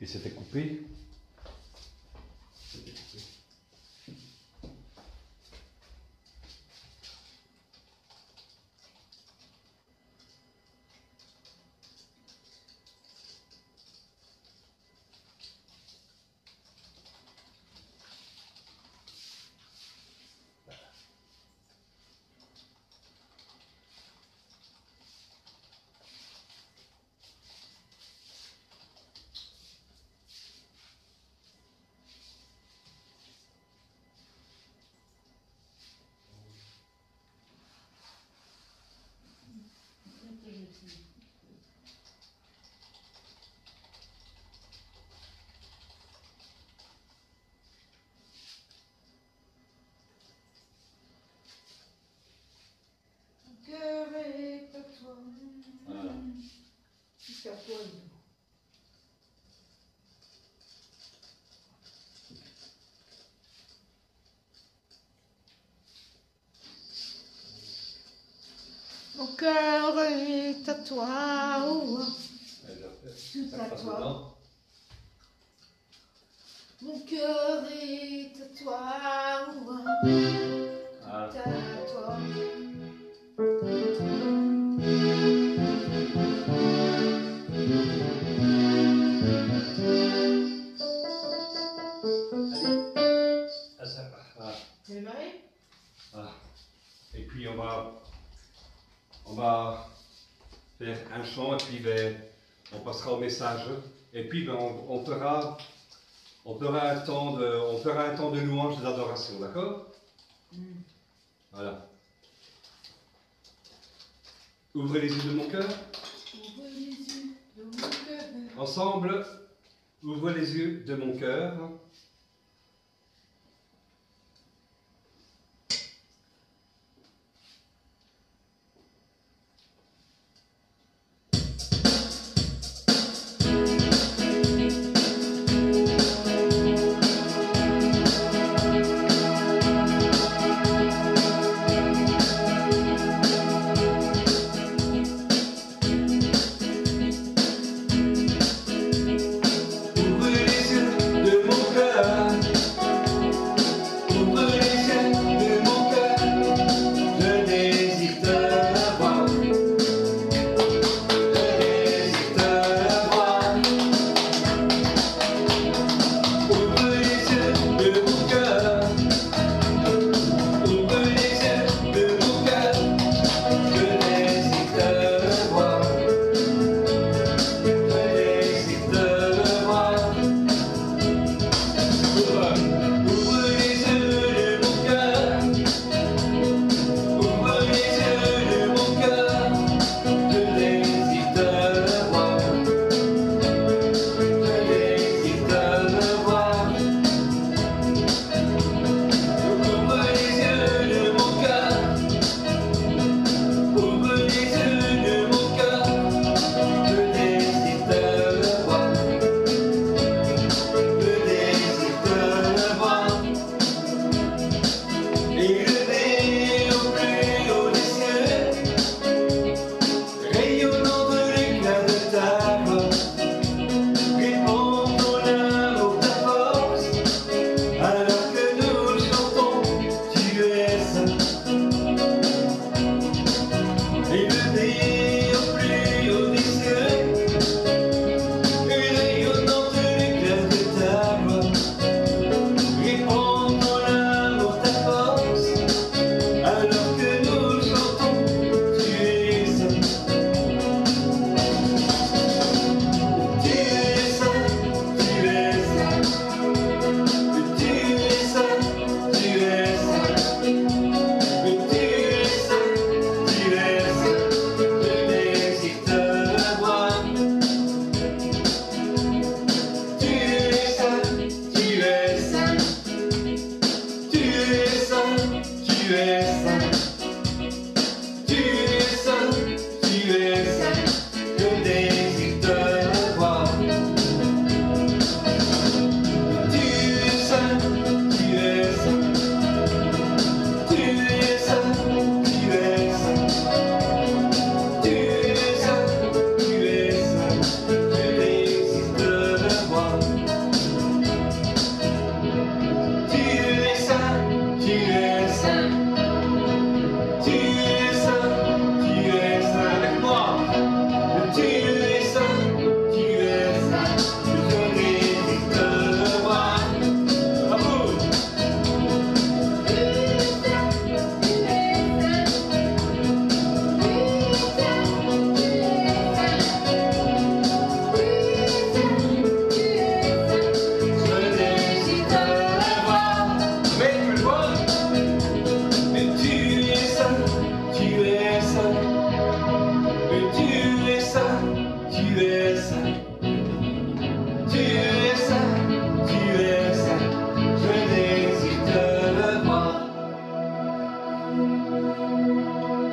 il s'était coupé. Mon cœur est à toi, oh, tout à toi. Mon cœur est à toi, oh, tout à toi. C'est vrai? Et puis on va faire un chant et puis on passera au message. Et puis on fera un temps de louange et d'adoration, d'accord? Voilà. Ouvrez les yeux de mon cœur. Ouvre les yeux de mon cœur. Ensemble, ouvrez les yeux de mon cœur. Ouvrez les yeux de mon cœur.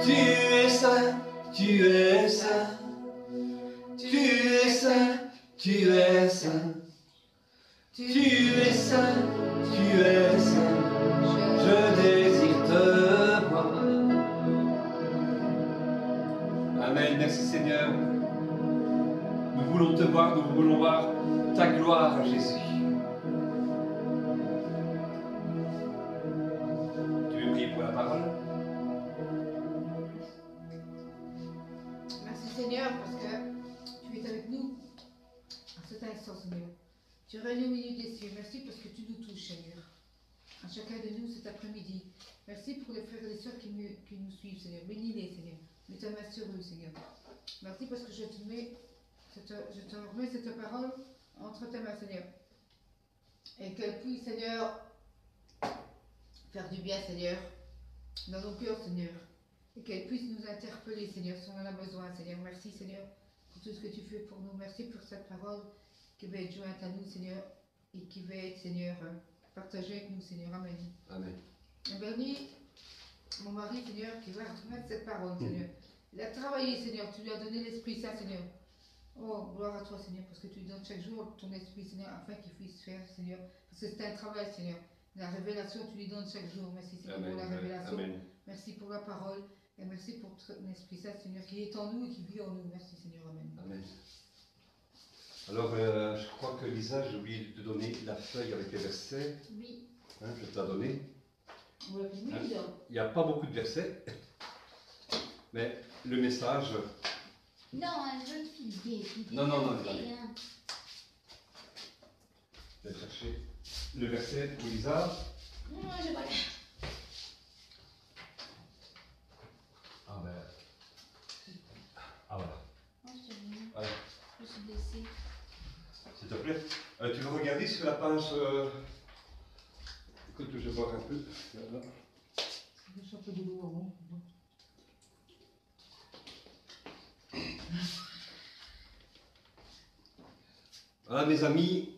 Tu es saint, tu es saint. Tu es saint, tu es saint. Tu es saint, tu es saint. Je désire te voir. Amen, merci Seigneur. Nous voulons te voir, nous voulons voir ta gloire, Jésus. Tu veux prier pour la parole? Merci Seigneur parce que tu es avec nous en cet instant, Seigneur. Tu règnes au milieu des cieux. Merci parce que tu nous touches, Seigneur. À chacun de nous cet après-midi. Merci pour les frères et les sœurs qui nous suivent, Seigneur. Bénis-les, Seigneur. Mets ta main sur eux, Seigneur. Merci parce que je te remets cette parole entre tes mains, Seigneur. Et qu'elle puisse, Seigneur, faire du bien, Seigneur, dans nos cœurs, Seigneur. Et qu'elle puisse nous interpeller, Seigneur, si on en a besoin, Seigneur. Merci, Seigneur, pour tout ce que tu fais pour nous. Merci pour cette parole qui va être jointe à nous, Seigneur, et qui va être, Seigneur, partagée avec nous, Seigneur. Amen. Amen. Et bénis mon mari, Seigneur, qui va remettre cette parole, Seigneur. Il a travaillé, Seigneur. Tu lui as donné l'Esprit Saint, Seigneur. Oh, gloire à toi, Seigneur, parce que tu lui donnes chaque jour ton Esprit, Seigneur, afin qu'il puisse faire, Seigneur. Parce que c'est un travail, Seigneur. La révélation, tu lui donnes chaque jour. Merci, Seigneur, Amen. pour la révélation. Amen. Merci pour la parole. Et merci pour ton Esprit Saint, Seigneur, qui est en nous et qui vit en nous. Merci, Seigneur. Amen. Amen. Alors, je crois que Lisa, j'ai oublié de te donner la feuille avec les versets. Oui. Hein, je te la donner. Oui, Hein, il n'y a pas beaucoup de versets, mais le message. Non, une jeune fille gay. Non, allez. Je vais chercher le verset pour Lisa. Non, je vois là. Ah ben. Ah voilà. Oh, je te dis, Voilà. je suis blessée. S'il te plaît. Tu veux regarder sur la page. Écoute, je vais voir un peu. Voilà. Je un peu de l'eau avant. Voilà, mes amis,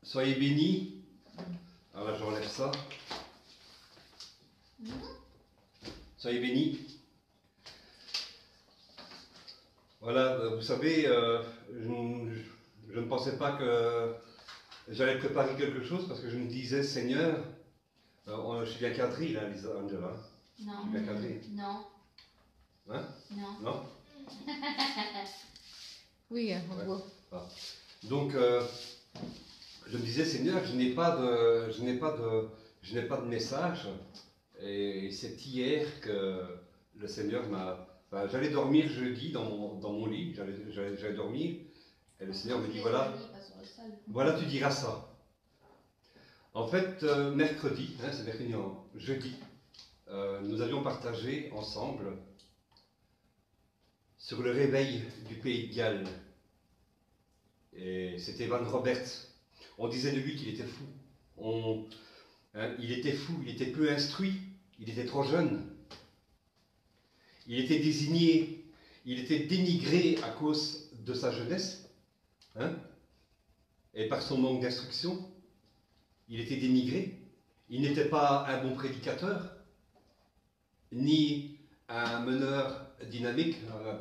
soyez bénis. Alors là, j'enlève ça. Soyez bénis. Voilà, vous savez, je ne pensais pas que j'allais préparer quelque chose parce que je me disais, Seigneur, je suis bien cadré là, Lisa, Angela. Non. Je suis bien cadré. Non. Hein? Non. Non? Oui, on Ouais. voit. Ah. Donc, je me disais, Seigneur, je n'ai pas de message. Et c'est hier que le Seigneur m'a. Enfin, j'allais dormir jeudi dans mon lit, j'allais dormir. Et le Seigneur me dit, voilà, tu diras ça. En fait, mercredi, hein, c'est mercredi, non, jeudi, nous avions partagé ensemble sur le réveil du pays de Galles. Et c'était Van Roberts. On disait de lui qu'il était fou. Il était fou, il était peu instruit, il était trop jeune. Il était désigné, il était dénigré à cause de sa jeunesse. Hein, et par son manque d'instruction, il était dénigré. Il n'était pas un bon prédicateur, ni un meneur dynamique,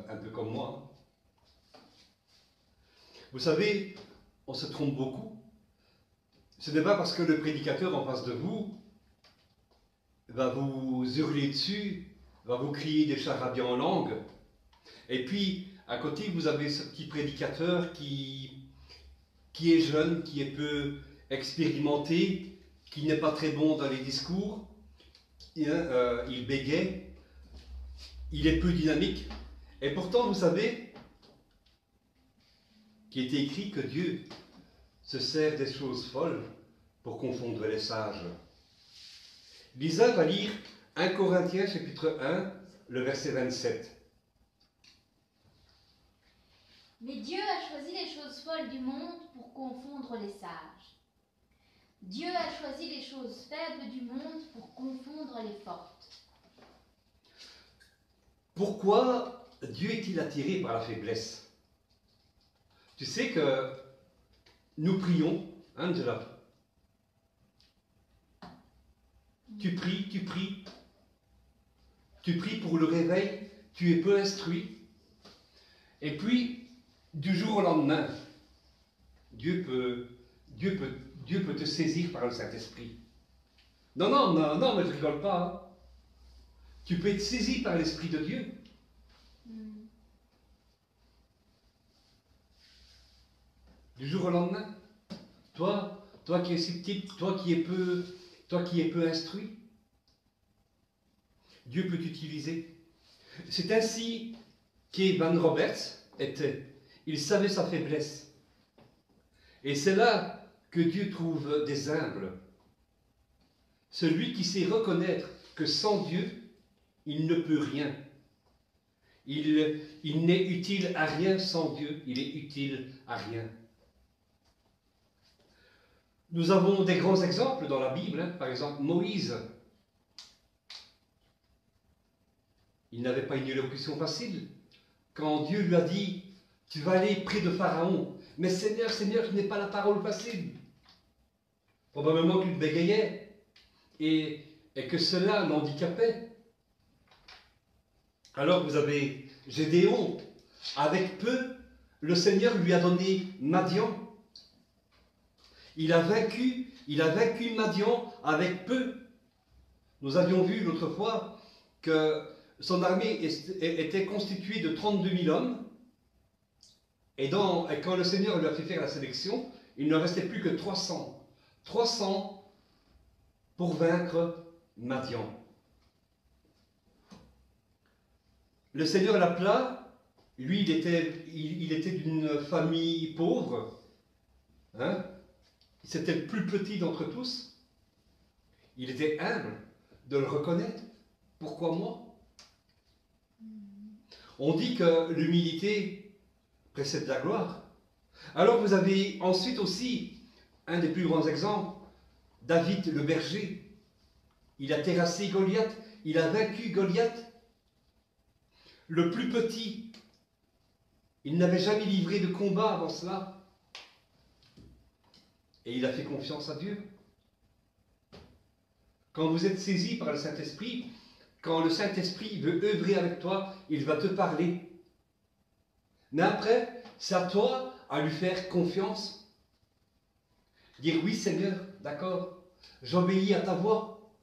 un peu comme moi. Vous savez, on se trompe beaucoup. Ce n'est pas parce que le prédicateur en face de vous va vous hurler dessus, va vous crier des charabia en langue. Et puis, à côté, vous avez ce petit prédicateur qui est jeune, qui est peu expérimenté, qui n'est pas très bon dans les discours. Il bégaye, il est peu dynamique. Et pourtant, vous savez qu'il est écrit que Dieu se sert des choses folles pour confondre les sages. Lisa va lire 1 Corinthiens chapitre 1, le verset 27. Mais Dieu a choisi les choses folles du monde pour confondre les sages. Dieu a choisi les choses faibles du monde pour confondre les fortes. Pourquoi Dieu est-il attiré par la faiblesse? Tu sais que nous prions, Angela. Tu pries, tu pries pour le réveil, tu es peu instruit. Et puis, du jour au lendemain, Dieu peut te saisir par le Saint-Esprit. Non, mais je rigole pas. Hein. Tu peux être saisi par l'Esprit de Dieu. Du jour au lendemain. Toi qui es si petite, toi qui es peu instruit, Dieu peut t'utiliser. C'est ainsi qu'Evan Roberts était. Il savait sa faiblesse. Et c'est là que Dieu trouve des humbles. Celui qui sait reconnaître que sans Dieu, il ne peut rien. Il n'est utile à rien sans Dieu, il est utile à rien. Nous avons des grands exemples dans la Bible, hein. Par exemple Moïse. Il n'avait pas une élocution facile. Quand Dieu lui a dit, tu vas aller près de Pharaon, mais Seigneur, je n'ai pas la parole facile. Probablement qu'il bégayait et que cela l'handicapait. Alors vous avez Gédéon, avec peu, le Seigneur lui a donné Madian. Il a vaincu Madian avec peu. Nous avions vu l'autre fois que son armée était constituée de 32 000 hommes. Et quand le Seigneur lui a fait faire la sélection, il ne restait plus que 300. 300 pour vaincre Madian. Le Seigneur l'appela. Lui, il était d'une famille pauvre. Hein? C'était le plus petit d'entre tous. Il était humble de le reconnaître. Pourquoi moi? On dit que l'humilité précède la gloire. Alors vous avez ensuite aussi un des plus grands exemples, David le berger. Il a terrassé Goliath, il a vaincu Goliath. Le plus petit, il n'avait jamais livré de combat avant cela. Et il a fait confiance à Dieu. Quand vous êtes saisi par le Saint-Esprit, quand le Saint-Esprit veut œuvrer avec toi, il va te parler. Mais après, c'est à toi à lui faire confiance. Dire oui Seigneur, d'accord, j'obéis à ta voix.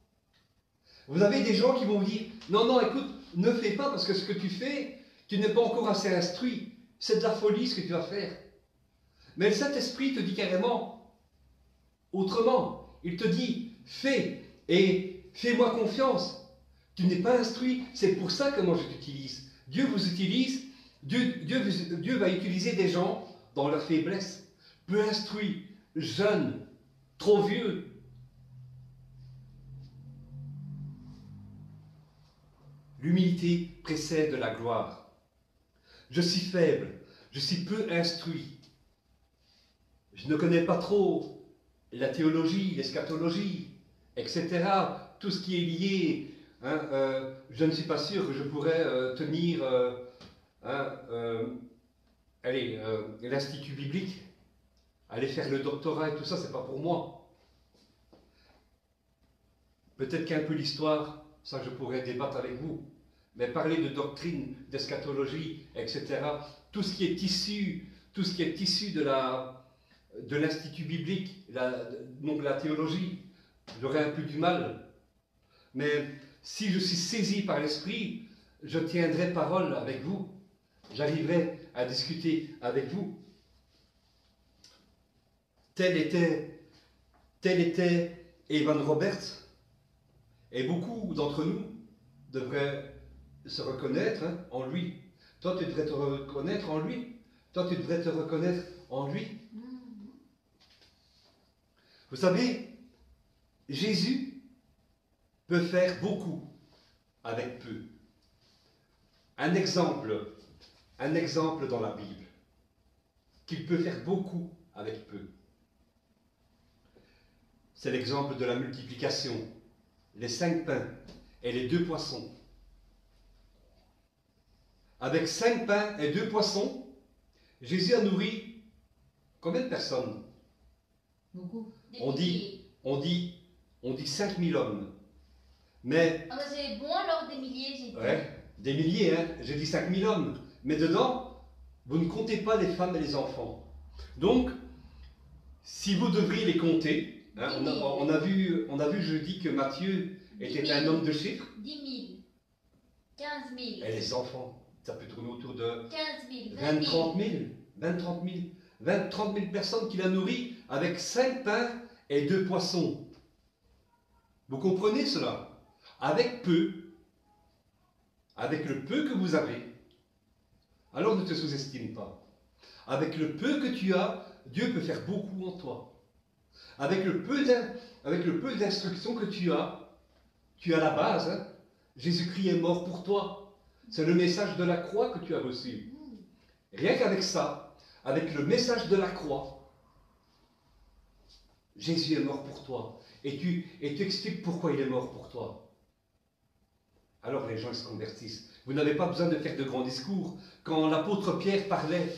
Vous avez des gens qui vont vous dire, non, écoute, ne fais pas parce que ce que tu fais, tu n'es pas encore assez instruit. C'est de la folie ce que tu vas faire. Mais le Saint-Esprit te dit carrément, autrement, il te dit, fais et fais-moi confiance. Tu n'es pas instruit, c'est pour ça que moi je t'utilise. Dieu vous utilise, Dieu va utiliser des gens dans leur faiblesse, peu instruits, jeunes, trop vieux. L'humilité précède la gloire. Je suis faible, je suis peu instruit. Je ne connais pas trop la théologie, l'eschatologie, etc. Tout ce qui est lié, hein, je ne suis pas sûr que je pourrais tenir l'institut biblique, aller faire le doctorat et tout ça, c'est pas pour moi. Peut-être qu'un peu l'histoire, ça je pourrais débattre avec vous, mais parler de doctrine, d'eschatologie, etc., tout ce qui est issu de l'institut biblique, donc la théologie, j'aurais un peu du mal. Mais si je suis saisi par l'Esprit, je tiendrai parole avec vous. J'arriverai à discuter avec vous. Tel était Evan Roberts. Et beaucoup d'entre nous devraient se reconnaître en lui. Toi, tu devrais te reconnaître en lui. Toi, tu devrais te reconnaître en lui. Vous savez, Jésus peut faire beaucoup avec peu. Un exemple dans la Bible, qu'il peut faire beaucoup avec peu. C'est l'exemple de la multiplication, les 5 pains et les 2 poissons. Avec 5 pains et 2 poissons, Jésus a nourri combien de personnes? Beaucoup. On dit 5000 hommes. Mais, Ah bah c'est bon alors des milliers, j'ai dit. ouais, des milliers, hein, j'ai dit 5000 hommes. Mais dedans, vous ne comptez pas les femmes et les enfants. Donc, si vous devriez les compter, hein, on a vu jeudi que Matthieu était un homme de chiffres. 10 000, 15 000, Et les enfants, ça peut tourner autour de 15 000, 20 20 000. 30 000. 20 30 000 personnes qu'il a nourries avec 5 pains et 2 poissons. Vous comprenez cela? Avec peu, avec le peu que vous avez, alors ne te sous-estime pas. Avec le peu que tu as, Dieu peut faire beaucoup en toi. Avec le peu d'instructions que tu as la base. Hein. Jésus-Christ est mort pour toi. C'est le message de la croix que tu as reçu. Rien qu'avec ça, avec le message de la croix, Jésus est mort pour toi. Et tu expliques pourquoi il est mort pour toi. Alors les gens ils se convertissent. Vous n'avez pas besoin de faire de grands discours. Quand l'apôtre Pierre parlait,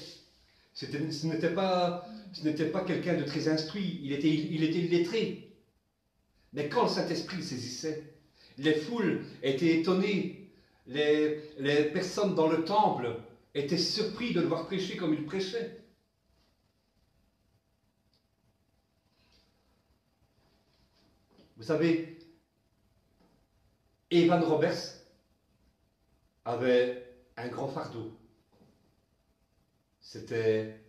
ce n'était pas quelqu'un de très instruit, il était illettré. Mais quand le Saint-Esprit le saisissait, les foules étaient étonnées, les personnes dans le temple étaient surpris de le voir prêcher comme il prêchait. Vous savez, Evan Roberts avait un grand fardeau. C'était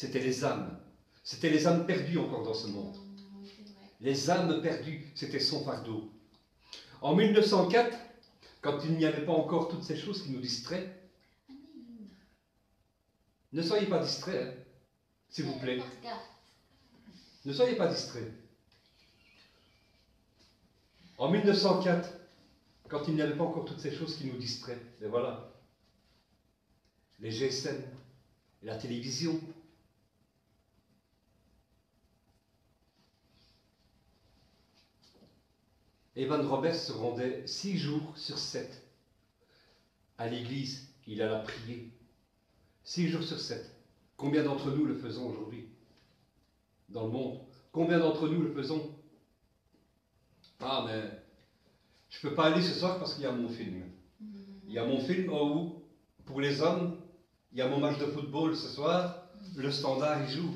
les âmes. C'était les âmes perdues encore dans ce monde. Les âmes perdues, c'était son fardeau. En 1904, quand il n'y avait pas encore toutes ces choses qui nous distraient, ne soyez pas distraits, hein, s'il vous plaît. Ne soyez pas distraits. En 1904, quand il n'y avait pas encore toutes ces choses qui nous distraient, et voilà, les GSM, la télévision, Evan Roberts se rendait 6 jours sur 7 à l'église, il alla prier. 6 jours sur 7. Combien d'entre nous le faisons aujourd'hui dans le monde? Combien d'entre nous le faisons? Ah, mais je ne peux pas aller ce soir parce qu'il y a mon film. Il y a mon film où, pour les hommes, il y a mon match de football ce soir, le Standard il joue.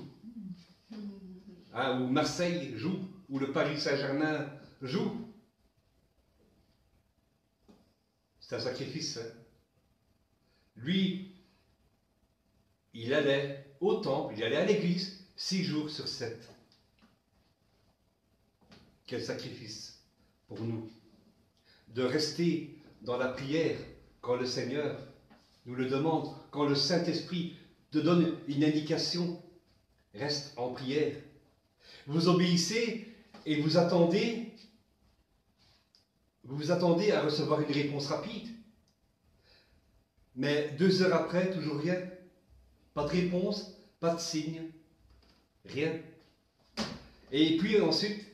Hein, ou Marseille joue, ou le Paris Saint-Germain joue. C'est un sacrifice. Hein. Lui, il allait au temple, il allait à l'église 6 jours sur 7. Quel sacrifice pour nous. De rester dans la prière quand le Seigneur nous le demande, quand le Saint-Esprit te donne une indication, reste en prière. Vous obéissez et vous attendez à recevoir une réponse rapide. Mais 2 heures après, toujours rien. Pas de réponse, pas de signe, rien. Et puis ensuite,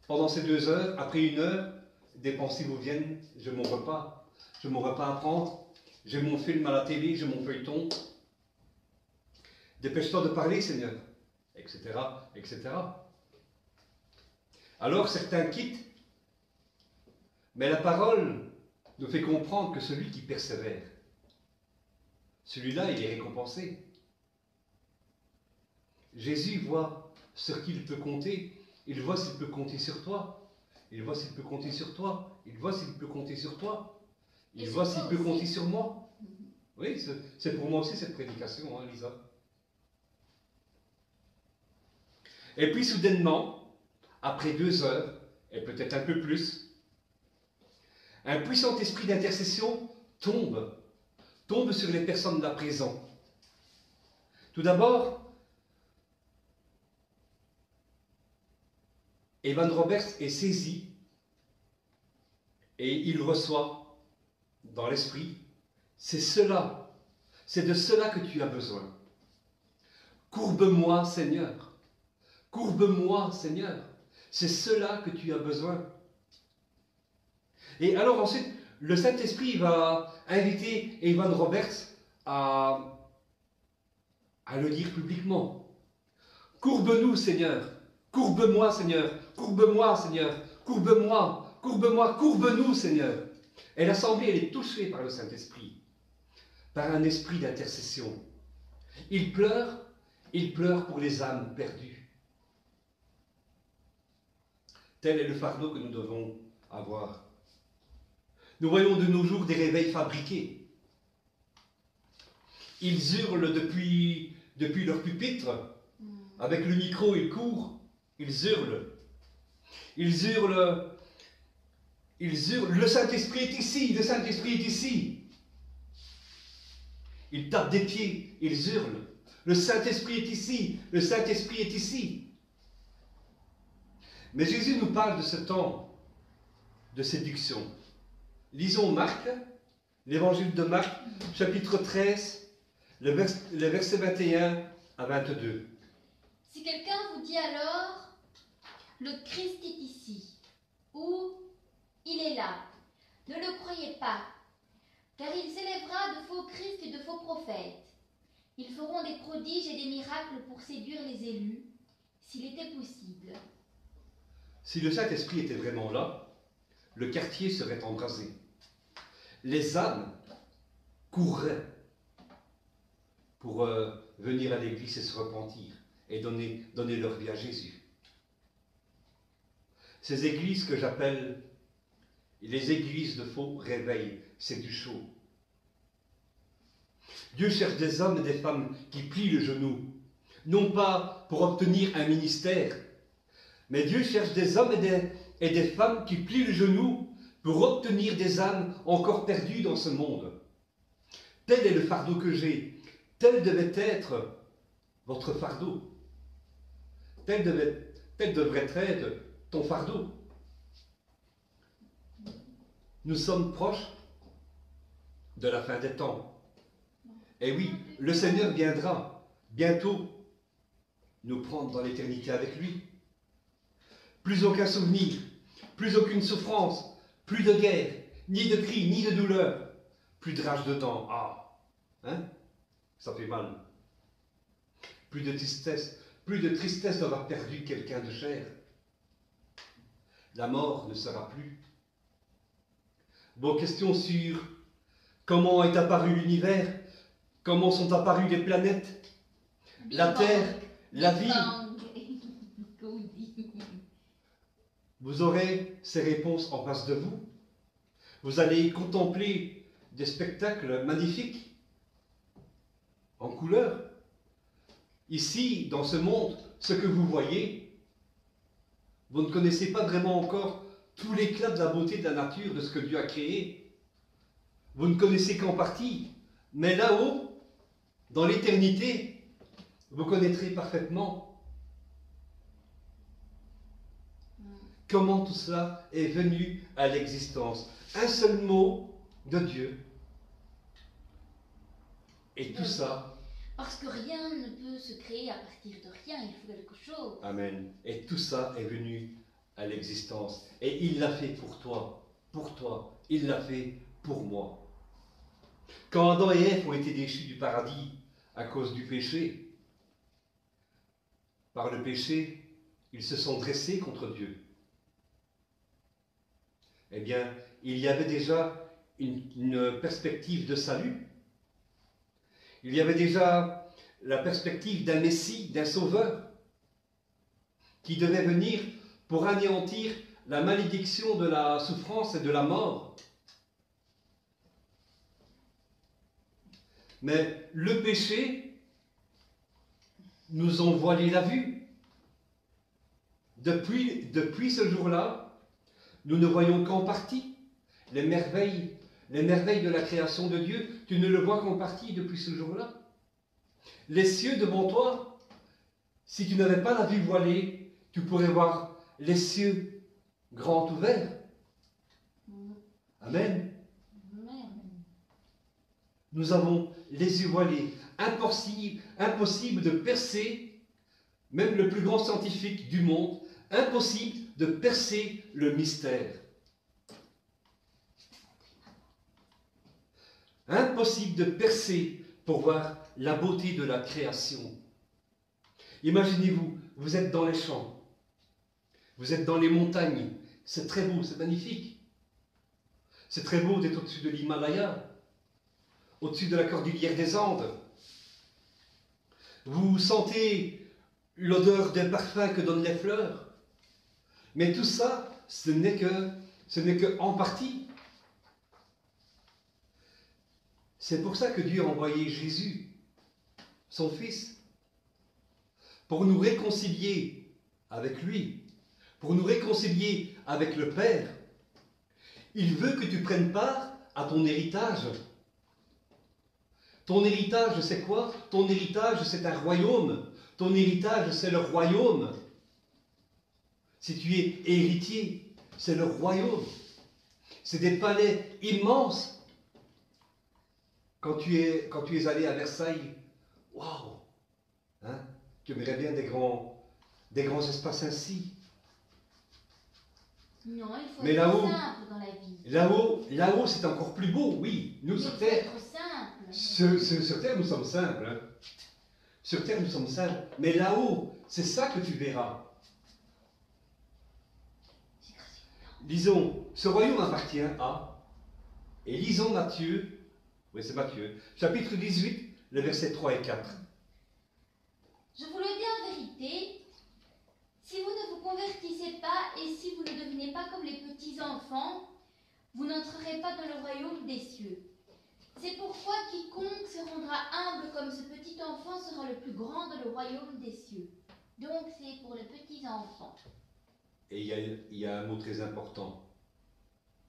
pendant ces 2 heures, après 1 heure, des pensées vous viennent, j'ai mon repas à prendre, j'ai mon film à la télé, j'ai mon feuilleton. Dépêche-toi de parler, Seigneur, etc., etc. Alors certains quittent, mais la parole nous fait comprendre que celui qui persévère, celui-là, il est récompensé. Jésus voit sur qui il peut compter, il voit s'il peut compter sur toi, il voit s'il peut compter sur toi, il voit s'il peut compter sur toi, il voit s'il peut compter sur moi. Oui, c'est pour moi aussi cette prédication, hein, Lisa. Et puis soudainement, après 2 heures, et peut-être un peu plus, un puissant esprit d'intercession tombe sur les personnes là présentes. Tout d'abord, Evan Roberts est saisi et il reçoit dans l'esprit, c'est de cela que tu as besoin. Courbe-moi, Seigneur. Courbe-moi, Seigneur. C'est cela que tu as besoin. Et alors ensuite, le Saint-Esprit va inviter Evan Roberts à le dire publiquement. Courbe-nous, Seigneur. Courbe-moi, Seigneur. Courbe-moi, Seigneur. Courbe-moi. courbe-moi, courbe-nous, Seigneur. Et l'assemblée, elle est touchée par le Saint-Esprit, par un esprit d'intercession. Il pleure pour les âmes perdues. Tel est le fardeau que nous devons avoir. Nous voyons de nos jours des réveils fabriqués. Ils hurlent depuis leur pupitre. Avec le micro, ils courent. Ils hurlent. Ils hurlent. Ils hurlent. Le Saint-Esprit est ici. Le Saint-Esprit est ici. Ils tapent des pieds. Ils hurlent. Le Saint-Esprit est ici. Le Saint-Esprit est ici. Mais Jésus nous parle de ce temps de séduction. Lisons Marc, l'évangile de Marc, chapitre 13, le verset 21 à 22. Si quelqu'un vous dit alors, le Christ est ici, ou il est là, ne le croyez pas, car il s'élèvera de faux Christ et de faux prophètes. Ils feront des prodiges et des miracles pour séduire les élus, s'il était possible. Si le Saint-Esprit était vraiment là, le quartier serait embrasé. Les âmes courraient pour venir à l'église et se repentir et donner leur vie à Jésus. Ces églises que j'appelle les églises de faux réveil, c'est du chaud. Dieu cherche des hommes et des femmes qui plient le genou, non pas pour obtenir un ministère, mais Dieu cherche des hommes et des femmes qui plient le genou pour obtenir des âmes encore perdues dans ce monde. Tel est le fardeau que j'ai. Tel devait être votre fardeau. Tel devrait être ton fardeau. Nous sommes proches de la fin des temps. Et oui, le Seigneur viendra bientôt nous prendre dans l'éternité avec lui. Plus aucun souvenir, plus aucune souffrance, plus de guerre, ni de cris, ni de douleur, plus de rage de dents. Ah, hein? Ça fait mal. Plus de tristesse d'avoir perdu quelqu'un de cher. La mort ne sera plus. Vos questions sur comment est apparu l'univers, comment sont apparues les planètes, la Terre, la vie. Vous aurez ces réponses en face de vous. Vous allez contempler des spectacles magnifiques, en couleurs. Ici, dans ce monde, ce que vous voyez, vous ne connaissez pas vraiment encore tout l'éclat de la beauté de la nature, de ce que Dieu a créé. Vous ne connaissez qu'en partie, mais là-haut, dans l'éternité, vous connaîtrez parfaitement comment tout cela est venu à l'existence. Un seul mot de Dieu. Et tout ça. Parce que rien ne peut se créer à partir de rien, il faut quelque chose. Amen. Et tout ça est venu à l'existence. Et il l'a fait pour toi, il l'a fait pour moi. Quand Adam et Ève ont été déchus du paradis à cause du péché, par le péché, ils se sont dressés contre Dieu. Eh bien, il y avait déjà une perspective de salut. Il y avait déjà la perspective d'un Messie, d'un Sauveur, qui devait venir pour anéantir la malédiction de la souffrance et de la mort. Mais le péché nous a voilé la vue. Depuis ce jour-là, nous ne voyons qu'en partie les merveilles de la création de Dieu. Tu ne le vois qu'en partie depuis ce jour-là. Les cieux devant toi, si tu n'avais pas la vue voilée, tu pourrais voir les cieux grands ouverts. Amen. Nous avons les yeux voilés. Impossible de percer, même le plus grand scientifique du monde, impossible de percer le mystère. Impossible de percer pour voir la beauté de la création. Imaginez-vous, vous êtes dans les champs, vous êtes dans les montagnes, c'est très beau, c'est magnifique. C'est très beau d'être au-dessus de l'Himalaya, au-dessus de la cordillère des Andes. Vous sentez l'odeur des parfums que donnent les fleurs. Mais tout ça, ce n'est que en partie. C'est pour ça que Dieu a envoyé Jésus, son Fils, pour nous réconcilier avec lui, pour nous réconcilier avec le Père. Il veut que tu prennes part à ton héritage. Ton héritage, c'est quoi? Ton héritage, c'est un royaume. Ton héritage, c'est le royaume. Si tu es héritier, c'est le royaume. C'est des palais immenses. Quand tu es allé à Versailles, waouh, hein, tu aimerais bien des grands espaces ainsi. Non, il faut Mais être là-haut, simple dans la vie. Là-haut, c'est encore plus beau, oui. Nous, Mais sur il faut Terre, être simple. sur Terre, nous sommes simples. Hein. Sur Terre, nous sommes simples. Mais là-haut, c'est ça que tu verras. Lisons, ce royaume appartient à, et lisons Matthieu, oui c'est Matthieu, chapitre 18, le verset 3 et 4. Je vous le dis en vérité, si vous ne vous convertissez pas et si vous ne devenez pas comme les petits enfants, vous n'entrerez pas dans le royaume des cieux. C'est pourquoi quiconque se rendra humble comme ce petit enfant sera le plus grand dans le royaume des cieux. Donc c'est pour les petits enfants. Et il y a un mot très important,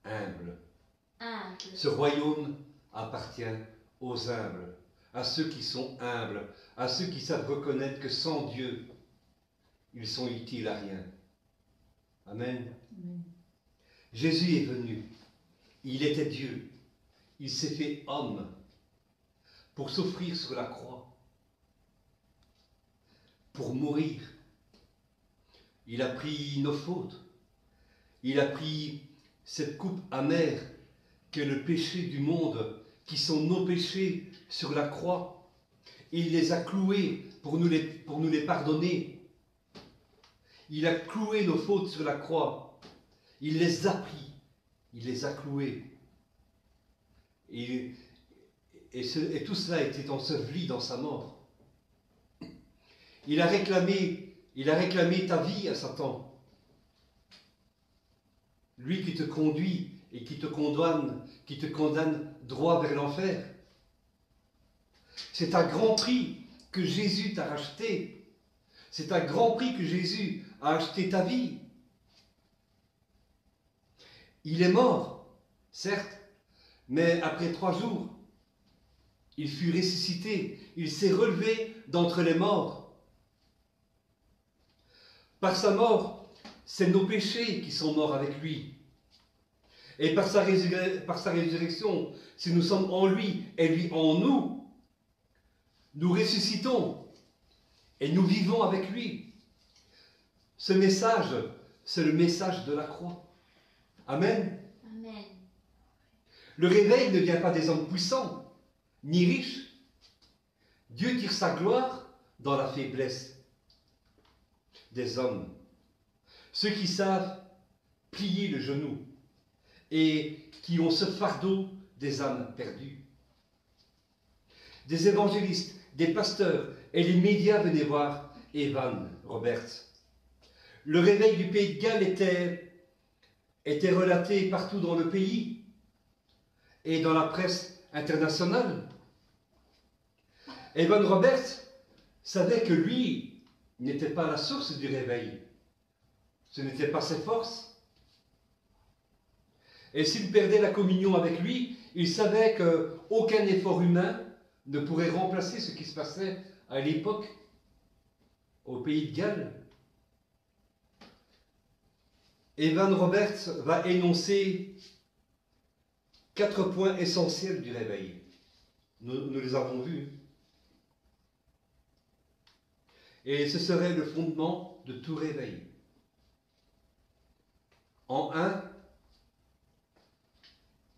humble. Humble. Ce royaume appartient aux humbles, à ceux qui sont humbles, à ceux qui savent reconnaître que sans Dieu, ils sont utiles à rien. Amen. Amen. Jésus est venu, il était Dieu, il s'est fait homme pour s'offrir sur la croix, pour mourir. Il a pris nos fautes, il a pris cette coupe amère que le péché du monde, qui sont nos péchés sur la croix. Il les a cloués pour nous les pardonner. Il a cloué nos fautes sur la croix. Il les a pris, il les a cloués. Et tout cela était enseveli dans sa mort. Il a réclamé ta vie à Satan. Lui qui te conduit et qui te condamne droit vers l'enfer. C'est à grand prix que Jésus t'a racheté. C'est à grand prix que Jésus a acheté ta vie. Il est mort, certes, mais après 3 jours, il fut ressuscité. Il s'est relevé d'entre les morts. Par sa mort, c'est nos péchés qui sont morts avec lui. Et par sa résurrection, si nous sommes en lui et lui en nous, nous ressuscitons et nous vivons avec lui. Ce message, c'est le message de la croix. Amen. Amen. Le réveil ne vient pas des hommes puissants, ni riches. Dieu tire sa gloire dans la faiblesse des hommes. Ceux qui savent plier le genou et qui ont ce fardeau des âmes perdues. Des évangélistes, des pasteurs et les médias venaient voir Evan Roberts. Le réveil du Pays de Galles était relaté partout dans le pays et dans la presse internationale. Evan Roberts savait que lui n'était pas la source du réveil. Ce n'était pas ses forces. Et s'il perdait la communion avec lui, il savait qu'aucun effort humain ne pourrait remplacer ce qui se passait à l'époque au Pays de Galles. Evan Roberts va énoncer 4 points essentiels du réveil. Nous les avons vus. Et ce serait le fondement de tout réveil. En 1,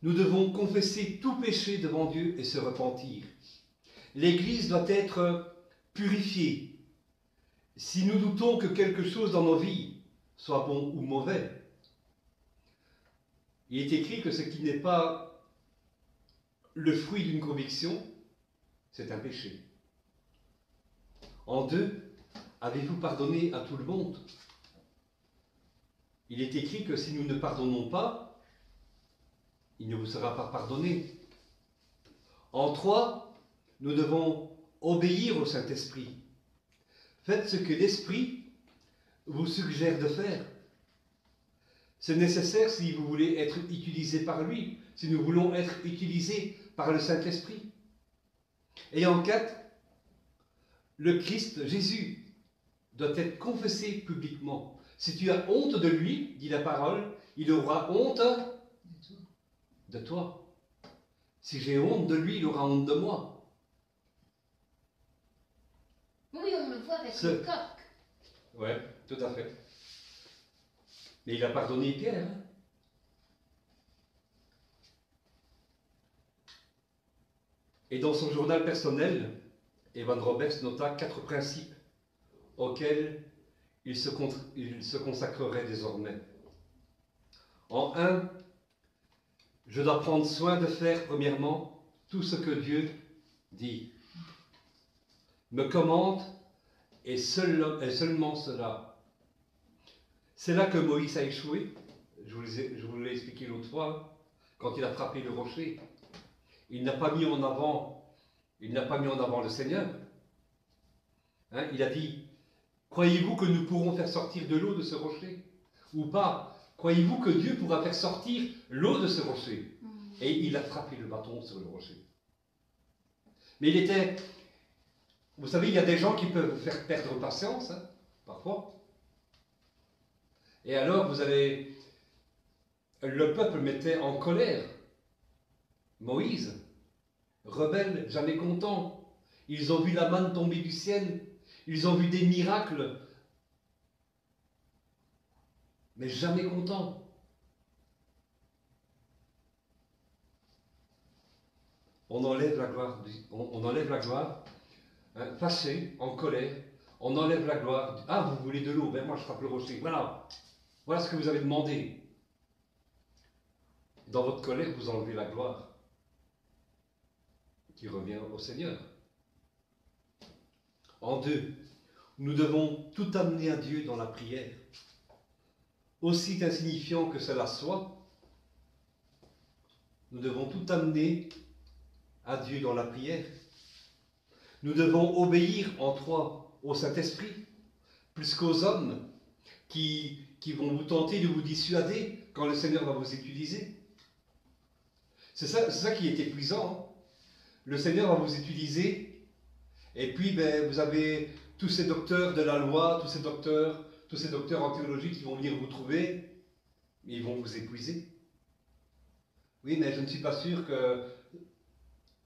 nous devons confesser tout péché devant Dieu et se repentir. L'Église doit être purifiée. Si nous doutons que quelque chose dans nos vies soit bon ou mauvais, il est écrit que ce qui n'est pas le fruit d'une conviction, c'est un péché. En 2, avez-vous pardonné à tout le monde? Il est écrit que si nous ne pardonnons pas, il ne vous sera pas pardonné. En 3, nous devons obéir au Saint-Esprit. Faites ce que l'Esprit vous suggère de faire. C'est nécessaire si vous voulez être utilisé par lui, si nous voulons être utilisés par le Saint-Esprit. Et en 4, le Christ, Jésus, doit être confessé publiquement. Si tu as honte de lui, dit la parole, il aura honte de toi. Si j'ai honte de lui, il aura honte de moi. Oui, on le voit avec le coq. Oui, tout à fait. Mais il a pardonné Pierre. Hein? Et dans son journal personnel, Evan Roberts nota 4 principes auxquels il se consacrerait désormais. En 1, je dois prendre soin de faire, premièrement, tout ce que Dieu dit, me commande, et seulement cela. C'est là que Moïse a échoué. Je vous l'ai expliqué l'autre fois, quand il a frappé le rocher. Il n'a pas mis en avant le Seigneur. Hein, il a dit, croyez-vous que nous pourrons faire sortir de l'eau de ce rocher? Ou pas? Croyez-vous que Dieu pourra faire sortir l'eau de ce rocher? Et il a frappé le bâton sur le rocher. Mais il était... Vous savez, il y a des gens qui peuvent faire perdre patience, hein, parfois. Et alors, vous avez... Le peuple mettait en colère Moïse, rebelle, jamais content. Ils ont vu la manne tomber du ciel. Ils ont vu des miracles. Mais jamais content. On enlève la gloire, hein, fâché, en colère. On enlève la gloire. Ah, vous voulez de l'eau? Ben moi je frappe le rocher. Voilà. Voilà ce que vous avez demandé. Dans votre colère, vous enlevez la gloire qui revient au Seigneur. En 2, nous devons tout amener à Dieu dans la prière. Aussi insignifiant que cela soit, nous devons tout amener à Dieu dans la prière. Nous devons obéir en 3 au Saint-Esprit, plus qu'aux hommes qui vont vous tenter de vous dissuader quand le Seigneur va vous utiliser. C'est ça qui est épuisant. Hein. Le Seigneur va vous utiliser, et puis vous avez tous ces docteurs de la loi, tous ces docteurs en théologie qui vont venir vous trouver, mais ils vont vous épuiser. Oui, mais je ne suis pas sûr que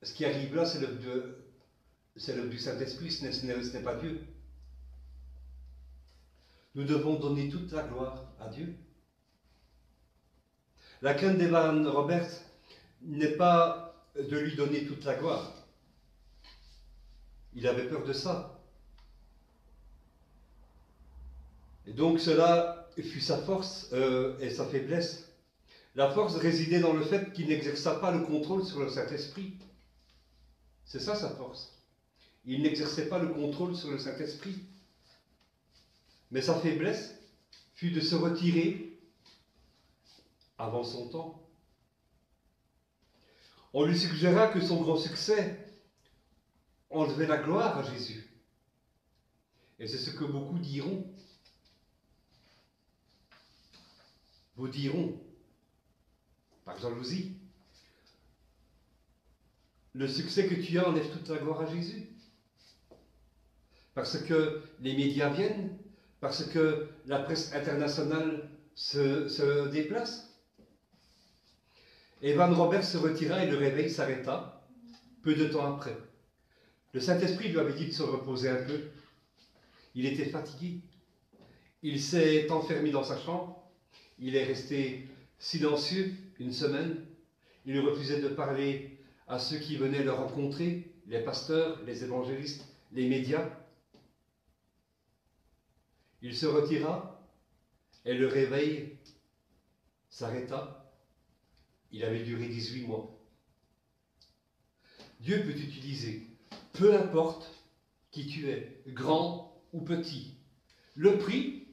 ce qui arrive là, c'est l'œuvre du Saint-Esprit, ce n'est pas Dieu. Nous devons donner toute la gloire à Dieu. La crainte d'Evan Roberts n'est pas de lui donner toute la gloire. Il avait peur de ça. Et donc cela fut sa force et sa faiblesse. La force résidait dans le fait qu'il n'exerça pas le contrôle sur le Saint-Esprit. C'est ça sa force. Il n'exerçait pas le contrôle sur le Saint-Esprit. Mais sa faiblesse fut de se retirer avant son temps. On lui suggéra que son grand succès enlevait la gloire à Jésus. Et c'est ce que beaucoup diront. Vous diront, par jalousie, le succès que tu as enlève toute la gloire à Jésus. Parce que les médias viennent, parce que la presse internationale se déplace. Evan Roberts se retira et le réveil s'arrêta peu de temps après. Le Saint-Esprit lui avait dit de se reposer un peu. Il était fatigué. Il s'est enfermé dans sa chambre. Il est resté silencieux une semaine. Il refusait de parler à ceux qui venaient le rencontrer, les pasteurs, les évangélistes, les médias. Il se retira et le réveil s'arrêta. il avait duré 18 mois. Dieu peut t'utiliser, peu importe qui tu es, grand ou petit. Le prix,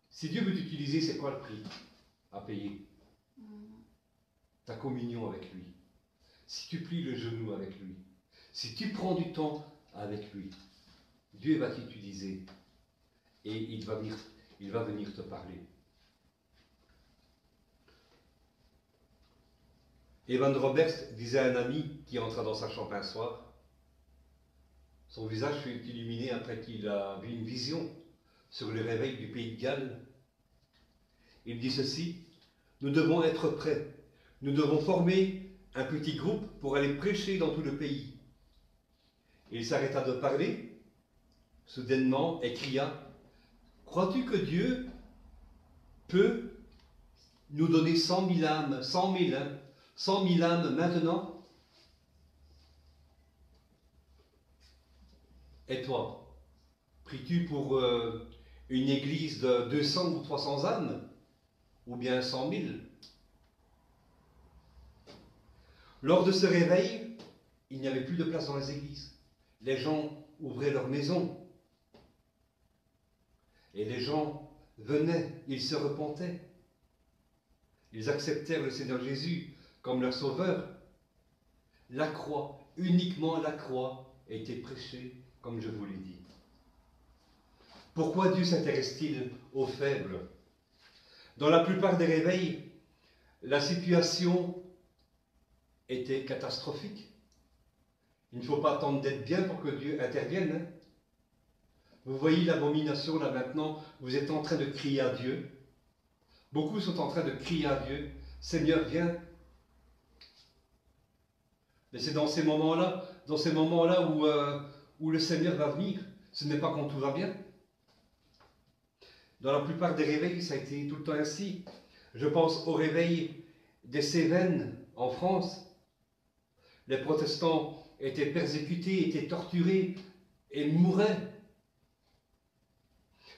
si Dieu veut t'utiliser, c'est quoi le prix à payer? Ta communion avec lui. Si tu plies le genou avec lui, si tu prends du temps avec lui, Dieu va t'utiliser et il va venir te parler. Evan Roberts disait à un ami qui entra dans sa chambre un soir, son visage fut illuminé après qu'il a vu une vision sur le réveil du pays de Galles. Il dit ceci: nous devons être prêts, nous devons former un petit groupe pour aller prêcher dans tout le pays. Il s'arrêta de parler, soudainement, et cria: crois-tu que Dieu peut nous donner 100 000 âmes, 100 000 âmes maintenant? Et toi, pries-tu pour une église de 200 ou 300 âmes? Ou bien 100 000? Lors de ce réveil, il n'y avait plus de place dans les églises. Les gens ouvraient leurs maisons. Et les gens venaient, ils se repentaient. Ils acceptèrent le Seigneur Jésus comme leur sauveur. La croix, uniquement la croix, était prêchée, comme je vous l'ai dit. Pourquoi Dieu s'intéresse-t-il aux faibles? Dans la plupart des réveils, la situation était catastrophique. Il ne faut pas attendre d'être bien pour que Dieu intervienne. Hein? Vous voyez l'abomination là maintenant, vous êtes en train de crier à Dieu. Beaucoup sont en train de crier à Dieu: Seigneur, viens. Mais c'est dans ces moments-là où le Seigneur va venir. Ce n'est pas quand tout va bien. Dans la plupart des réveils, ça a été tout le temps ainsi. Je pense au réveil des Cévennes en France. Les protestants étaient persécutés, étaient torturés et mouraient.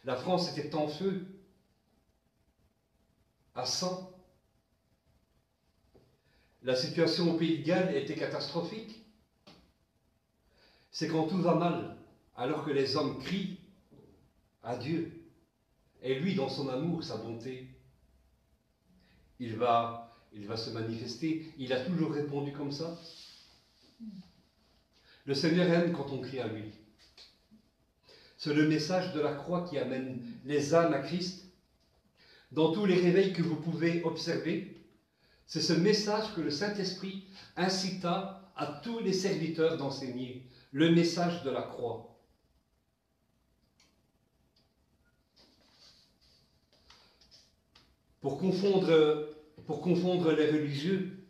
La France était en feu, à sang. La situation au Pays de Galles était catastrophique. C'est quand tout va mal, alors que les hommes crient à Dieu. Et lui, dans son amour, sa bonté, il va se manifester. Il a toujours répondu comme ça. Le Seigneur aime quand on crie à lui. C'est le message de la croix qui amène les âmes à Christ. Dans tous les réveils que vous pouvez observer, c'est ce message que le Saint-Esprit incita à tous les serviteurs d'enseigner. Le message de la croix. Pour confondre les religieux,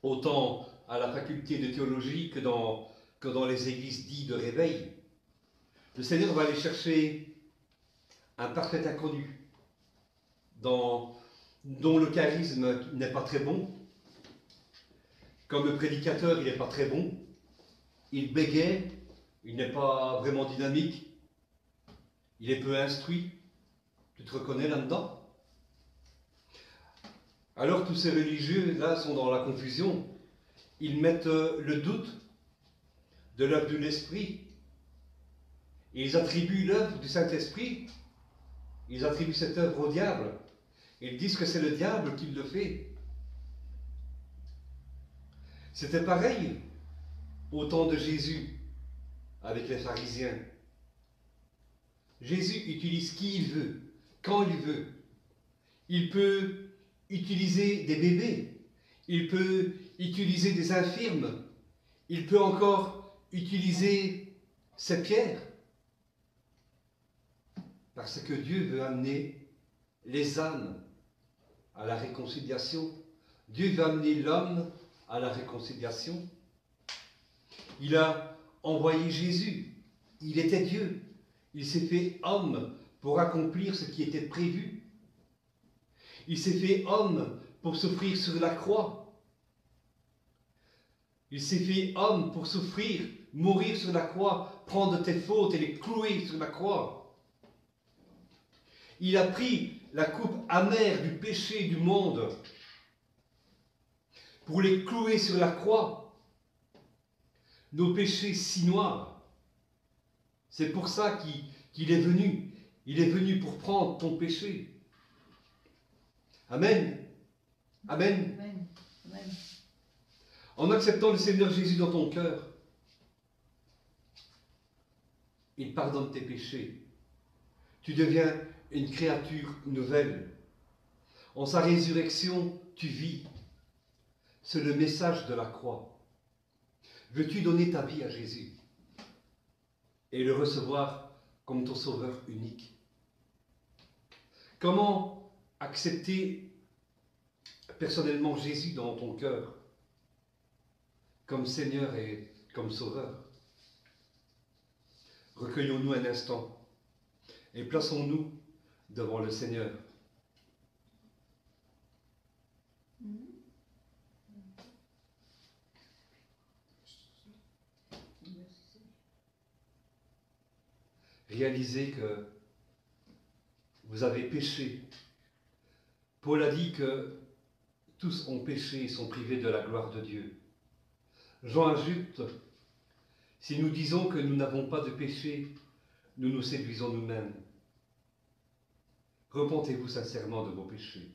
autant à la faculté de théologie que dans les églises dites de réveil, le Seigneur va aller chercher un parfait inconnu, dont le charisme n'est pas très bon. Comme prédicateur, il n'est pas très bon. Il bégaye, il n'est pas vraiment dynamique. Il est peu instruit. Tu te reconnais là-dedans? Alors tous ces religieux-là sont dans la confusion. Ils mettent le doute de l'œuvre de l'Esprit. Ils attribuent l'œuvre du Saint-Esprit, ils attribuent cette œuvre au diable. Ils disent que c'est le diable qui le fait. C'était pareil au temps de Jésus avec les pharisiens. Jésus utilise qui il veut, quand il veut. Il peut utiliser des bébés, il peut utiliser des infirmes, il peut encore utiliser ses pierres. Parce que Dieu veut amener les âmes à la réconciliation. Dieu veut amener l'homme à la réconciliation. Il a envoyé Jésus. Il était Dieu. Il s'est fait homme pour accomplir ce qui était prévu. Il s'est fait homme pour souffrir sur la croix. Il s'est fait homme pour souffrir, mourir sur la croix, prendre tes fautes et les clouer sur la croix. Il a pris la coupe amère du péché du monde pour les clouer sur la croix, nos péchés si noirs. C'est pour ça qu'il est venu. Il est venu pour prendre ton péché. Amen. Amen. Amen. Amen. En acceptant le Seigneur Jésus dans ton cœur, il pardonne tes péchés. Tu deviens une créature nouvelle. En sa résurrection, tu vis. C'est le message de la croix. Veux-tu donner ta vie à Jésus et le recevoir comme ton sauveur unique? Comment accepter personnellement Jésus dans ton cœur comme Seigneur et comme Sauveur? Recueillons-nous un instant et plaçons-nous devant le Seigneur. Réalisez que vous avez péché. Paul a dit que tous ont péché et sont privés de la gloire de Dieu. Jean ajoute, si nous disons que nous n'avons pas de péché, nous nous séduisons nous-mêmes. Repentez-vous sincèrement de vos péchés.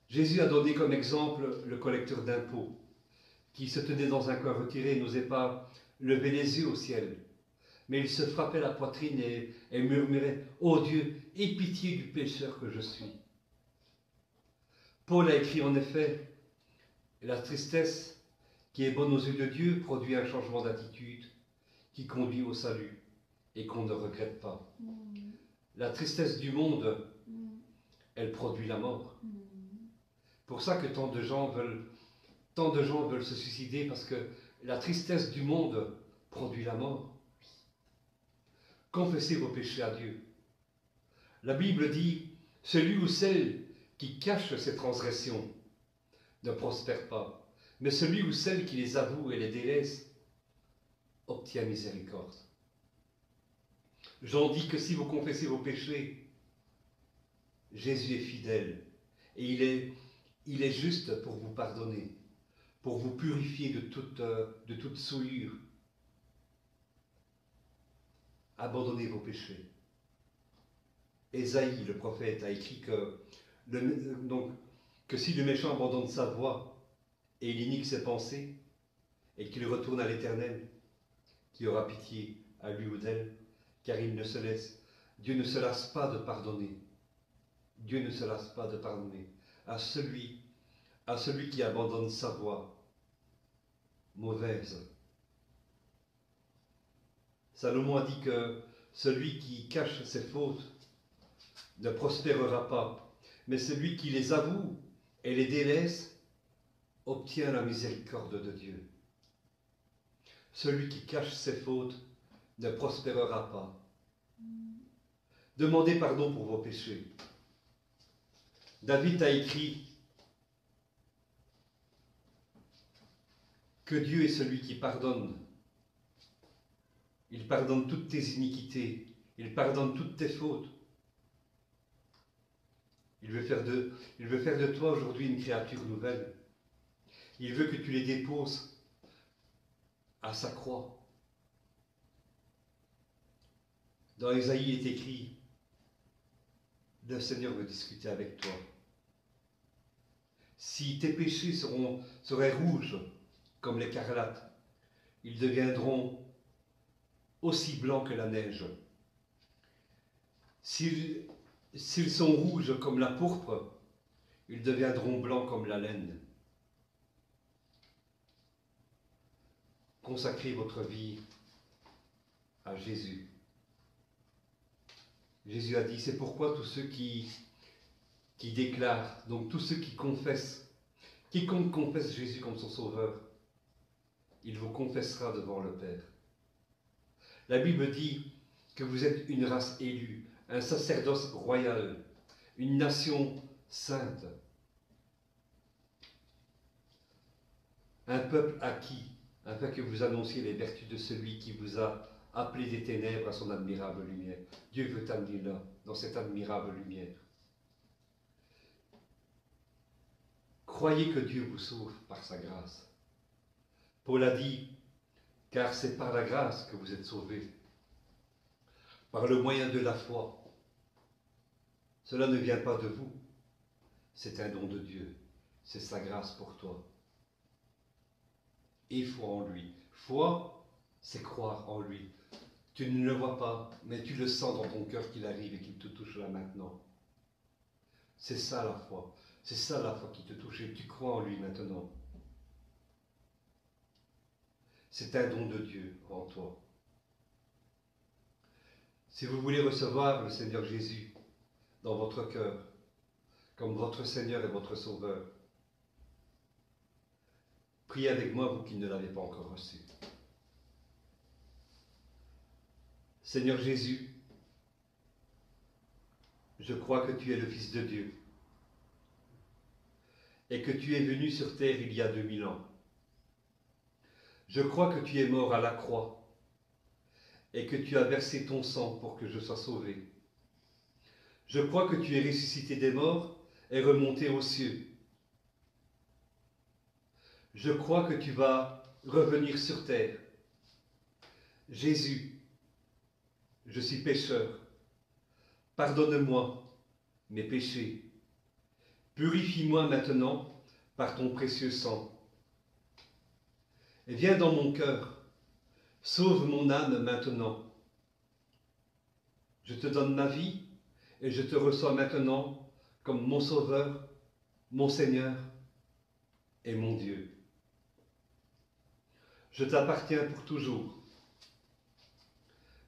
Jésus a donné comme exemple le collecteur d'impôts, qui se tenait dans un coin retiré et n'osait pas lever les yeux au ciel. Mais il se frappait la poitrine et murmurait « Ô Dieu, aie pitié du pécheur que je suis ». Paul a écrit en effet « La tristesse qui est bonne aux yeux de Dieu produit un changement d'attitude qui conduit au salut et qu'on ne regrette pas. La tristesse du monde, elle produit la mort. Pour ça que tant de gens veulent se suicider, parce que la tristesse du monde produit la mort. Confessez vos péchés à Dieu. La Bible dit, celui ou celle qui cache ses transgressions ne prospère pas, mais celui ou celle qui les avoue et les délaisse obtient miséricorde. J'en dis que si vous confessez vos péchés, Jésus est fidèle et il est juste pour vous pardonner, pour vous purifier de toute souillure. Abandonnez vos péchés. Ésaïe, le prophète, a écrit que si le méchant abandonne sa voie et il inique ses pensées, et qu'il retourne à l'Éternel, qui aura pitié à lui ou d'elle, car Dieu ne se lasse pas de pardonner. Dieu ne se lasse pas de pardonner à celui qui abandonne sa voie mauvaise. Salomon a dit que celui qui cache ses fautes ne prospérera pas, mais celui qui les avoue et les délaisse obtient la miséricorde de Dieu. Celui qui cache ses fautes ne prospérera pas. Demandez pardon pour vos péchés. David a écrit que Dieu est celui qui pardonne. Il pardonne toutes tes iniquités, il pardonne toutes tes fautes. Il veut faire de toi aujourd'hui une créature nouvelle. Il veut que tu les déposes à sa croix. Dans Ésaïe est écrit, le Seigneur veut discuter avec toi. Si tes péchés seraient rouges comme l'écarlate, ils deviendront aussi blancs que la neige. S'ils sont rouges comme la pourpre, ils deviendront blancs comme la laine. Consacrez votre vie à Jésus. Jésus a dit, c'est pourquoi tous ceux qui déclarent, donc tous ceux qui confessent, quiconque confesse Jésus comme son sauveur, il vous confessera devant le Père. La Bible dit que vous êtes une race élue, un sacerdoce royal, une nation sainte, un peuple acquis, afin que vous annonciez les vertus de celui qui vous a appelé des ténèbres à son admirable lumière. Dieu veut t'amener là, dans cette admirable lumière. croyez que Dieu vous sauve par sa grâce. Paul a dit, car c'est par la grâce que vous êtes sauvés, par le moyen de la foi. Cela ne vient pas de vous, c'est un don de Dieu, c'est sa grâce pour toi. Et foi en lui. Foi, c'est croire en lui. Tu ne le vois pas, mais tu le sens dans ton cœur qu'il arrive et qu'il te touche là maintenant. C'est ça la foi. C'est ça la foi qui te touche et tu crois en lui maintenant. C'est un don de Dieu en toi. Si vous voulez recevoir le Seigneur Jésus dans votre cœur, comme votre Seigneur et votre Sauveur, priez avec moi, vous qui ne l'avez pas encore reçu. Seigneur Jésus, je crois que tu es le Fils de Dieu et que tu es venu sur terre il y a 2000 ans. Je crois que tu es mort à la croix et que tu as versé ton sang pour que je sois sauvé. Je crois que tu es ressuscité des morts et remonté aux cieux. Je crois que tu vas revenir sur terre. Jésus, je suis pécheur. Pardonne-moi mes péchés. Purifie-moi maintenant par ton précieux sang. Et viens dans mon cœur. Sauve mon âme maintenant. Je te donne ma vie et je te reçois maintenant comme mon Sauveur, mon Seigneur et mon Dieu. Je t'appartiens pour toujours.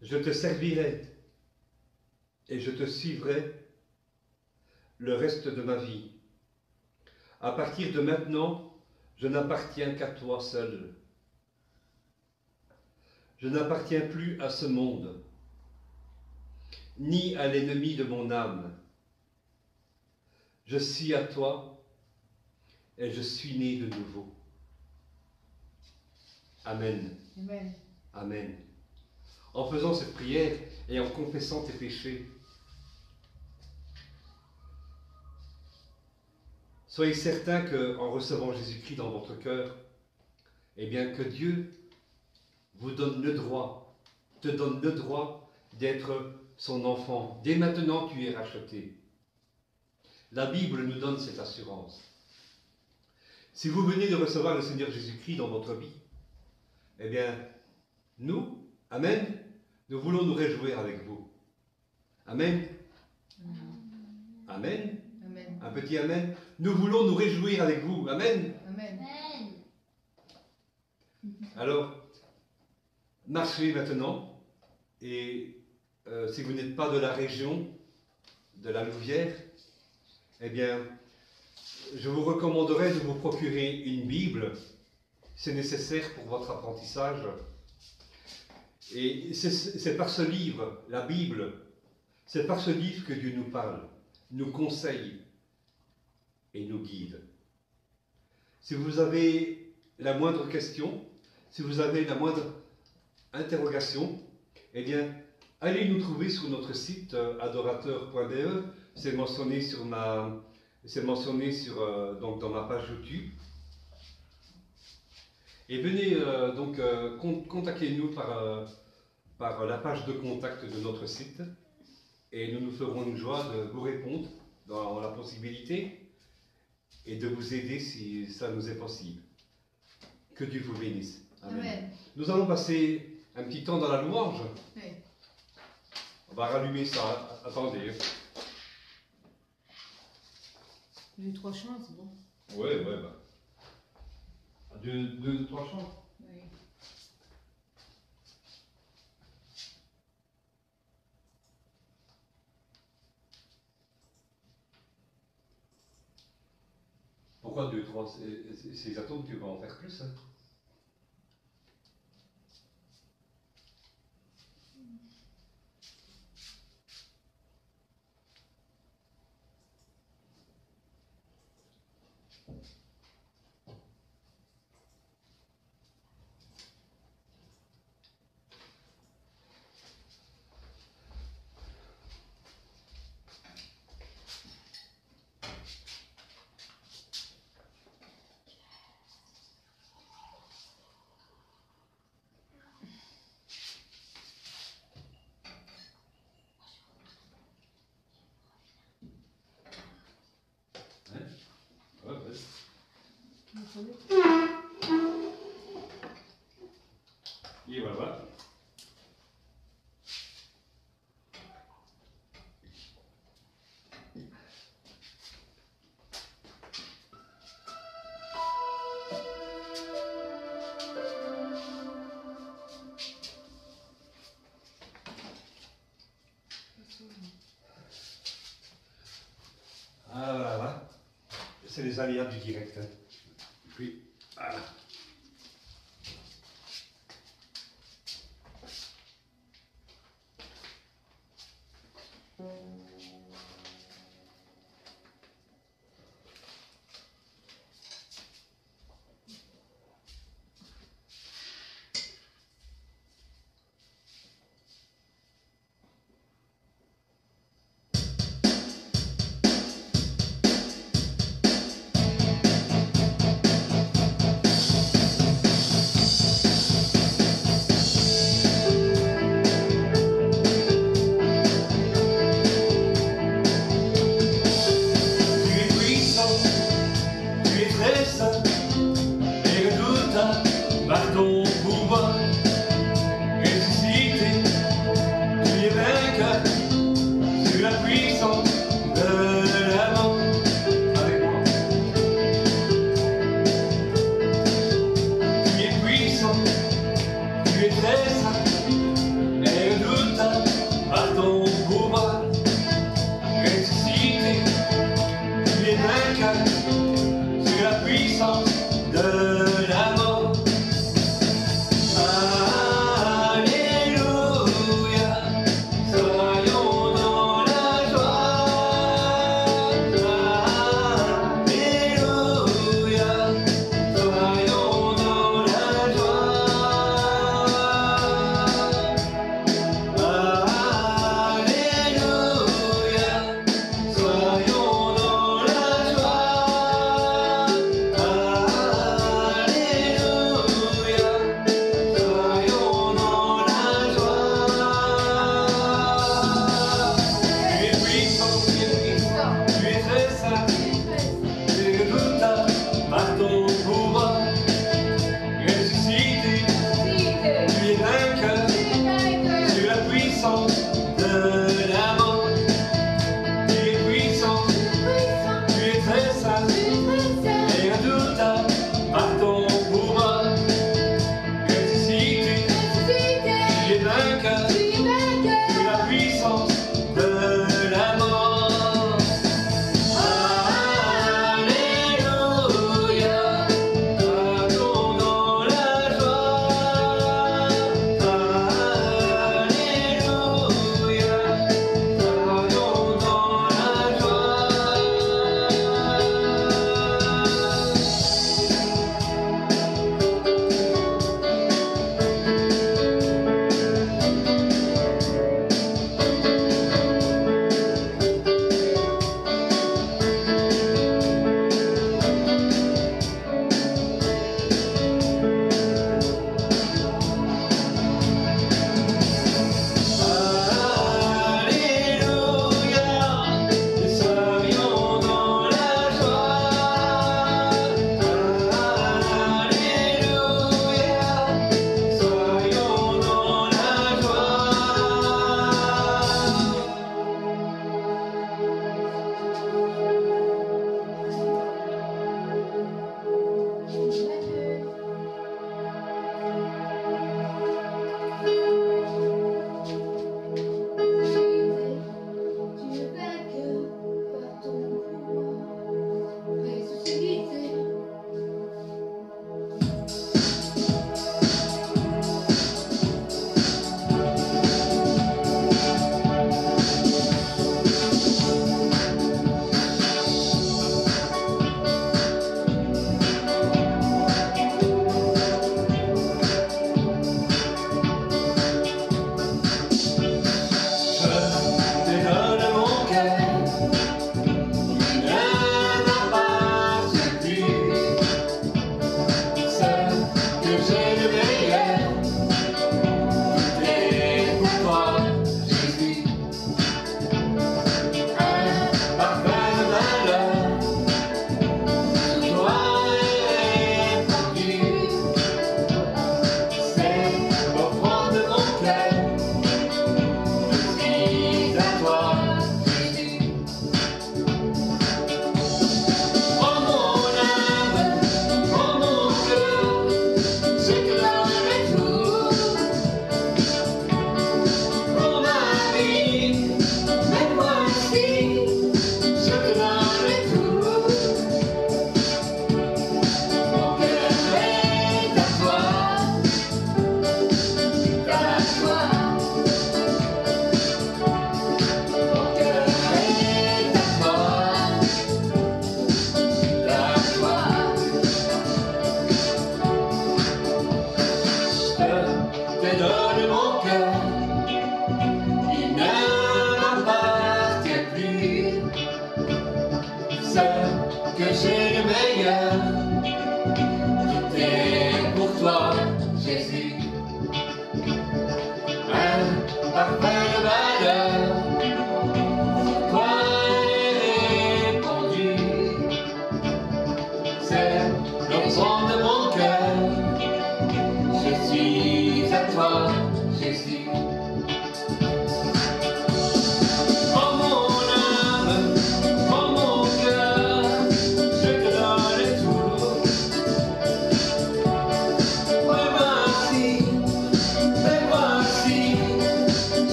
Je te servirai et je te suivrai le reste de ma vie. À partir de maintenant, je n'appartiens qu'à toi seul. Je n'appartiens plus à ce monde, ni à l'ennemi de mon âme. Je suis à toi et je suis né de nouveau. Amen. Amen. Amen. En faisant cette prière et en confessant tes péchés, soyez certains qu'en recevant Jésus-Christ dans votre cœur, eh bien que Dieu vous donne le droit, te donne le droit d'être son enfant. Dès maintenant, tu es racheté. La Bible nous donne cette assurance. Si vous venez de recevoir le Seigneur Jésus-Christ dans votre vie, eh bien, nous, Amen, nous voulons nous réjouir avec vous. Amen. Amen. Amen. Un petit Amen. Nous voulons nous réjouir avec vous. Amen. Amen. Amen. Alors, marchez maintenant. Et si vous n'êtes pas de la région de la Louvière, eh bien, je vous recommanderais de vous procurer une Bible. C'est nécessaire pour votre apprentissage. Et c'est par ce livre, la Bible, c'est par ce livre que Dieu nous parle, nous conseille et nous guide. Si vous avez la moindre question, si vous avez la moindre interrogation, eh bien, allez nous trouver sur notre site adorateur.be. C'est mentionné donc dans ma page YouTube. Et venez contactez-nous par la page de contact de notre site et nous nous ferons une joie de vous répondre dans la possibilité et de vous aider si ça nous est possible. Que Dieu vous bénisse. Amen. Amen. Nous allons passer un petit temps dans la louange. Oui. On va rallumer ça. Attendez. Les 3 chants, c'est bon. Ouais, bah. Deux, trois chants. Oui. Pourquoi 2, 3 ces atomes, tu vas en faire plus, hein? Et voilà. Ah, voilà. C'est les aléas du direct. Hein. Puis, voilà.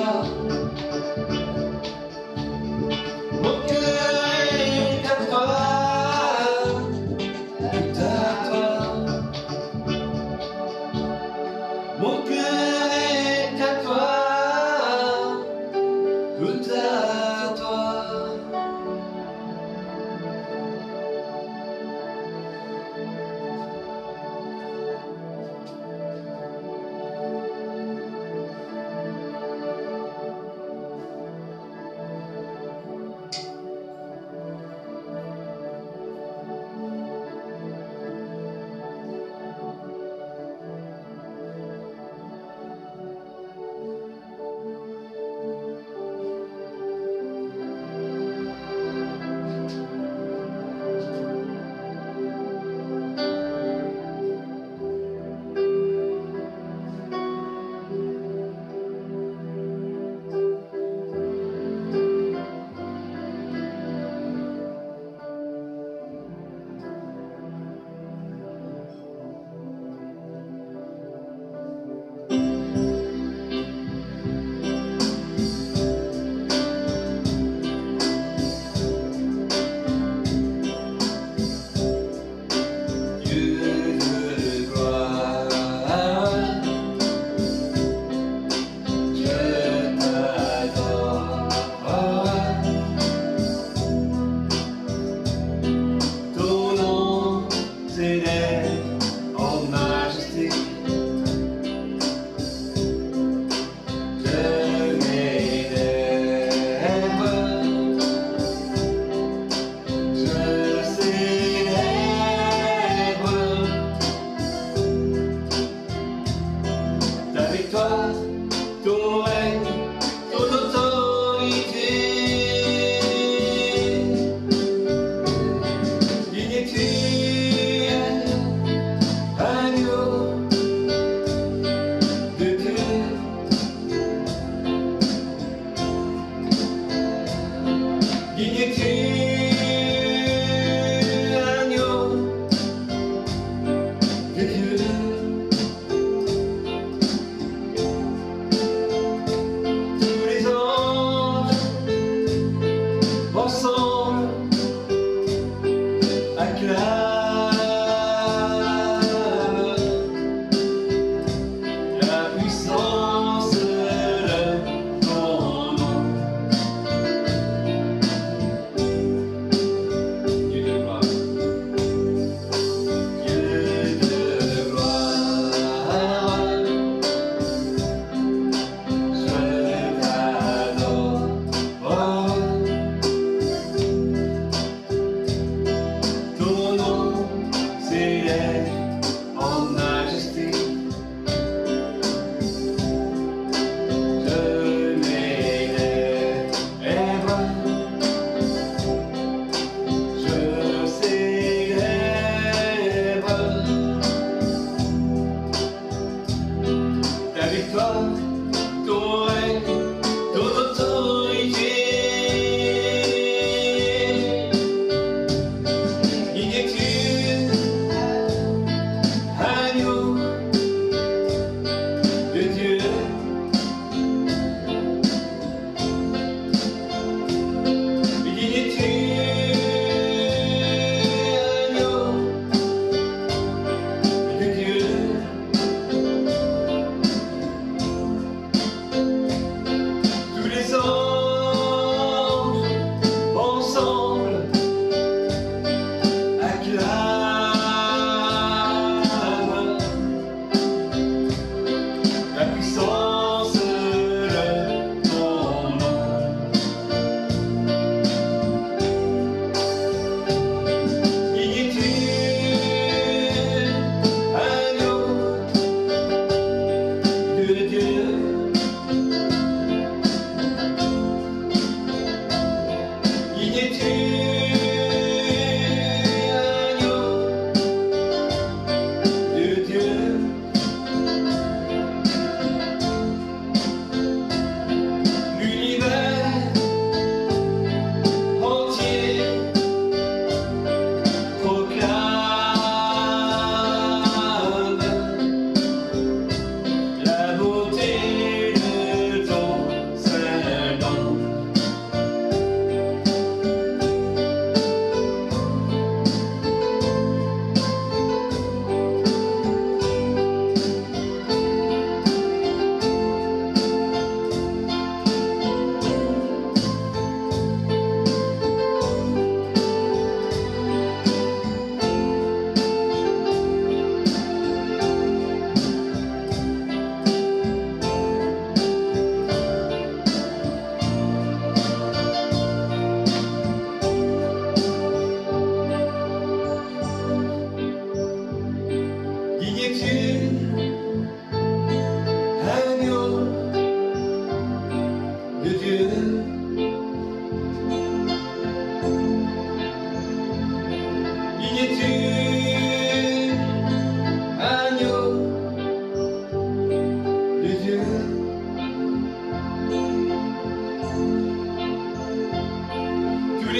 Mon cœur est à toi, tout à toi. Mon cœur est à toi, tout à toi.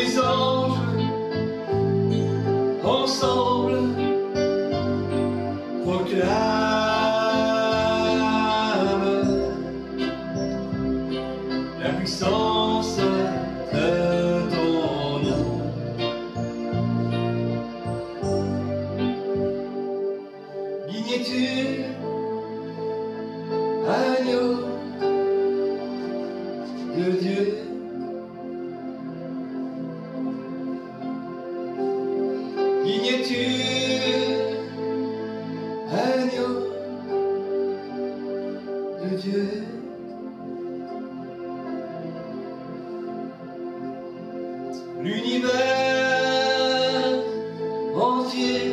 les anges ensemble proclament la puissance de ton nom. Dignes-tu, agneau de Dieu? Dignes-tu, agneau de Dieu? L'univers entier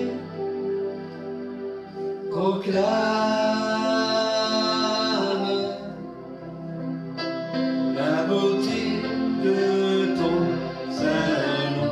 proclame la beauté de ton saint nom.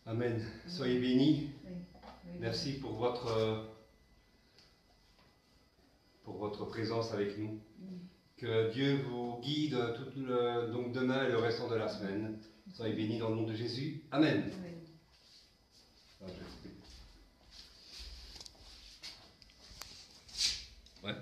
Amen. Soyez bénis. Oui, oui. Merci pour votre présence avec nous. Que Dieu vous guide donc demain et le restant de la semaine. Soyez bénis dans le nom de Jésus. Amen. Amen. Ah, je vais couper. Ouais.